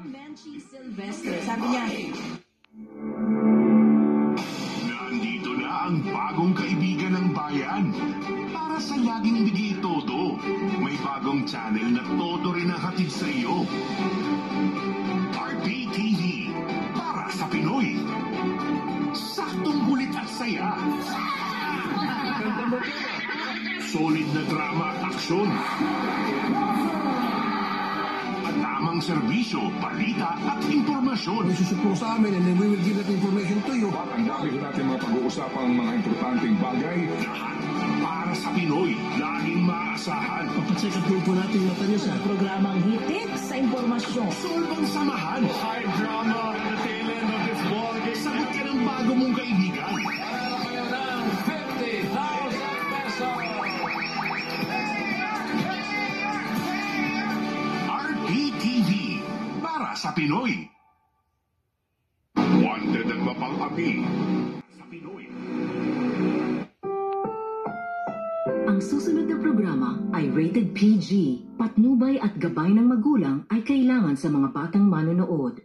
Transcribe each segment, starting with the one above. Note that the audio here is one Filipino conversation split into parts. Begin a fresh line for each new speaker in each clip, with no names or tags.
Menchie Sylvester, sabi niya,
nandito na ang bagong kaibigan ng bayan. Para sa laging bigay todo, may bagong channel na todo rin ang hatid sa iyo. RPTV, para sa Pinoy. Saktong kulit at saya. Solid na drama at aksyon. At tamang serbisyo, balita at impormasyon.
May susupro sa amin and then we will give that information to you.
Ang dami ko natin mga pag-uusapang mga importanteng bagay.
Lahat para sa Pinoy, laging maaasahan.
Papacheck up po natin yung mata niyo sa
programang hitik sa impormasyon.
Solbang samahan.
High drama at the tail end of this ball game.
Sagot ka ng bago mong kaibigan.
Kayo ng 50,000 pesos.
RPTV, para sa Pinoy. Wanted ang mapang-api sa Pinoy.
Ang susunod na programa ay rated PG. Patnubay at gabay ng magulang ay kailangan sa mga batang manonood.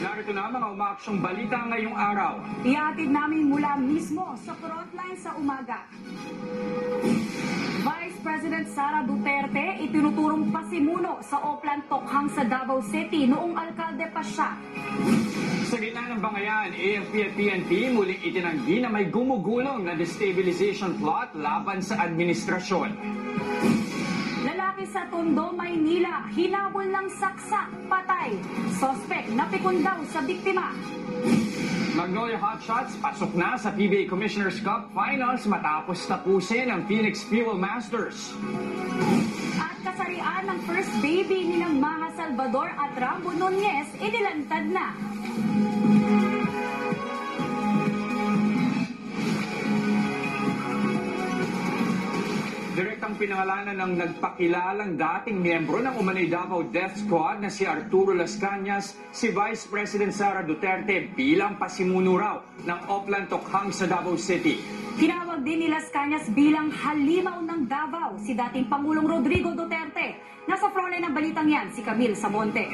Narito na mga umaaksyong balita ngayong araw.
Ihatid namin mula mismo sa frontline sa umaga. Vice President Sara Duterte itinuturong pasimuno sa Oplan Tokhang sa Davao City noong alkalde pa siya.
Sa gitna ng bangayan, AFP at PNP muling itinanggi na may gumugulong na destabilization plot laban sa administrasyon.
Lalaki sa Tondo, Maynila, hinabol ng saksak, patay. Sospek napikon daw sa biktima.
Magnolia Hotshots pasok na sa PBA Commissioner's Cup Finals matapos tapusin ang Phoenix Fuel Masters.
At kasarian ng first baby ni ng Maha Salvador at Rambo Nunez inilantad na.
Direktang pinangalanan ng nagpakilalang dating miyembro ng Umanay Davao Death Squad na si Arturo Las Cañas, si Vice President Sara Duterte bilang pasimuno raw ng Oplan Tokhang sa Davao City.
Tinawag din ni Las Cañas bilang halimaw ng Davao si dating Pangulong Rodrigo Duterte. Nasa frontline ng balitang yan si Camille Samonte.